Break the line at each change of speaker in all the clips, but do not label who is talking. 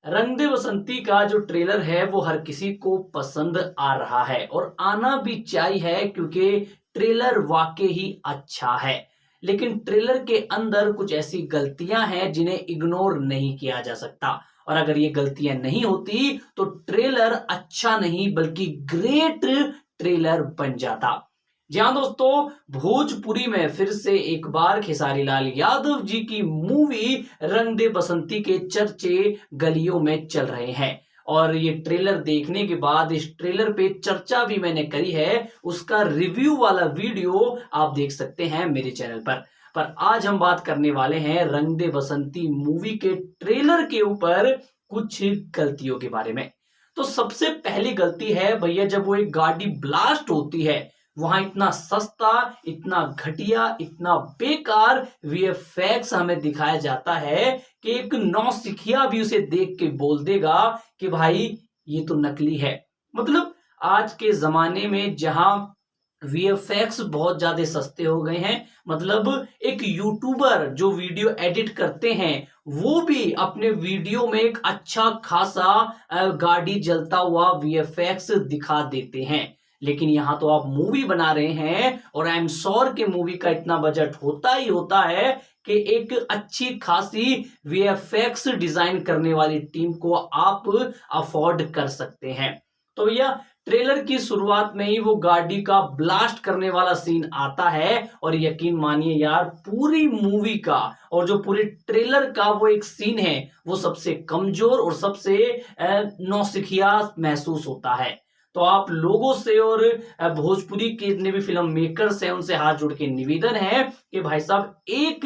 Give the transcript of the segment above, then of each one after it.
रंग दे बसंती का जो ट्रेलर है वो हर किसी को पसंद आ रहा है और आना भी चाहिए क्योंकि ट्रेलर वाकई ही अच्छा है। लेकिन ट्रेलर के अंदर कुछ ऐसी गलतियां हैं जिन्हें इग्नोर नहीं किया जा सकता और अगर ये गलतियां नहीं होती तो ट्रेलर अच्छा नहीं बल्कि ग्रेट ट्रेलर बन जाता। जी हाँ दोस्तों, भोजपुरी में फिर से एक बार खेसारी लाल यादव जी की मूवी रंग दे बसंती के चर्चे गलियों में चल रहे हैं और ये ट्रेलर देखने के बाद इस ट्रेलर पे चर्चा भी मैंने करी है। उसका रिव्यू वाला वीडियो आप देख सकते हैं मेरे चैनल पर आज हम बात करने वाले हैं रंग दे बसंती मूवी के ट्रेलर के ऊपर कुछ गलतियों के बारे में। तो सबसे पहली गलती है भैया, जब वो एक गाड़ी ब्लास्ट होती है वहां इतना सस्ता, इतना घटिया, इतना बेकार वीएफएक्स हमें दिखाया जाता है कि एक नौसिखिया भी उसे देख के बोल देगा कि भाई ये तो नकली है। मतलब आज के जमाने में जहां वीएफएक्स बहुत ज्यादा सस्ते हो गए हैं, मतलब एक यूट्यूबर जो वीडियो एडिट करते हैं वो भी अपने वीडियो में एक अच्छा खासा गाड़ी जलता हुआ वीएफएक्स दिखा देते हैं। लेकिन यहां तो आप मूवी बना रहे हैं और आई एम श्योर कि मूवी का इतना बजट होता ही होता है कि एक अच्छी खासी वीएफएक्स डिजाइन करने वाली टीम को आप अफोर्ड कर सकते हैं। तो भैया ट्रेलर की शुरुआत में ही वो गाड़ी का ब्लास्ट करने वाला सीन आता है और यकीन मानिए यार, पूरी मूवी का और जो पूरे ट्रेलर का वो एक सीन है वो सबसे कमजोर और सबसे नौसिखिया महसूस होता है। तो आप लोगों से और भोजपुरी के जितने भी फिल्म मेकर्स हैं उनसे हाथ जोड़ के निवेदन है कि भाई साहब एक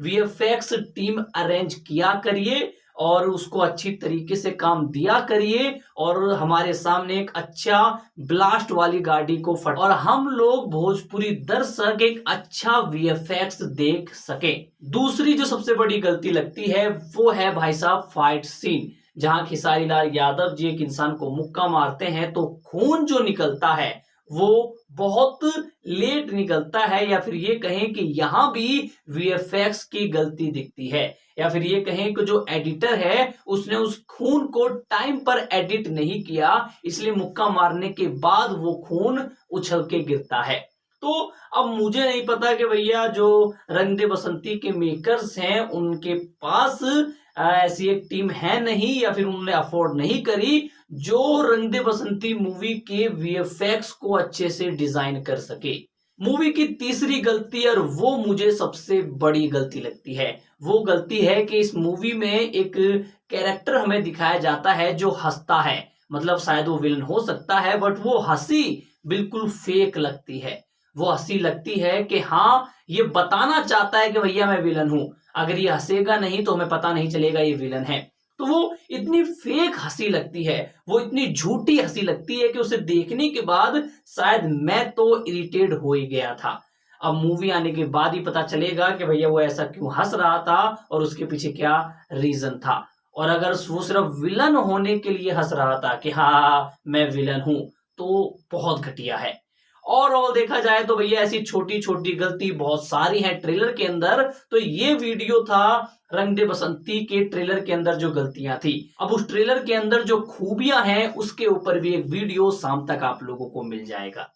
वीएफएक्स टीम अरेंज किया करिए और उसको अच्छी तरीके से काम दिया करिए और हमारे सामने एक अच्छा ब्लास्ट वाली गाड़ी को फट और हम लोग भोजपुरी दर्शक एक अच्छा वीएफएक्स देख सके। दूसरी जो सबसे बड़ी गलती लगती है वो है भाई साहब फाइट सीन, जहां खेसारी लाल यादव जी एक इंसान को मुक्का मारते हैं तो खून जो निकलता है वो बहुत लेट निकलता है, या फिर ये कहें कि यहां भी वीएफएक्स की गलती दिखती है, या फिर ये कहें कि जो एडिटर है उसने उस खून को टाइम पर एडिट नहीं किया, इसलिए मुक्का मारने के बाद वो खून उछल के गिरता है। तो अब मुझे नहीं पता कि भैया जो रंग दे बसंती के मेकर्स हैं उनके पास ऐसी एक टीम है नहीं, या फिर उन्होंने अफोर्ड नहीं करी जो रंग दे बसंती मूवी के वीएफएक्स को अच्छे से डिजाइन कर सके। मूवी की तीसरी गलती, और वो मुझे सबसे बड़ी गलती लगती है, वो गलती है कि इस मूवी में एक कैरेक्टर हमें दिखाया जाता है जो हंसता है। मतलब शायद वो विलन हो सकता है बट वो हंसी बिल्कुल फेक लगती है। वो हंसी लगती है कि हाँ ये बताना चाहता है कि भैया मैं विलन हूं, अगर ये हंसेगा नहीं तो हमें पता नहीं चलेगा ये विलन है। तो वो इतनी फेक हंसी लगती है, वो इतनी झूठी हंसी लगती है कि उसे देखने के बाद शायद मैं तो इरिटेट हो ही गया था। अब मूवी आने के बाद ही पता चलेगा कि भैया वो ऐसा क्यों हंस रहा था और उसके पीछे क्या रीजन था। और अगर वो सिर्फ विलन होने के लिए हंस रहा था कि हाँ मैं विलन हूं, तो बहुत घटिया है। ओवरऑल देखा जाए तो भैया ऐसी छोटी छोटी गलती बहुत सारी हैं ट्रेलर के अंदर। तो ये वीडियो था रंग दे बसंती के ट्रेलर के अंदर जो गलतियां थी। अब उस ट्रेलर के अंदर जो खूबियां हैं उसके ऊपर भी एक वीडियो शाम तक आप लोगों को मिल जाएगा।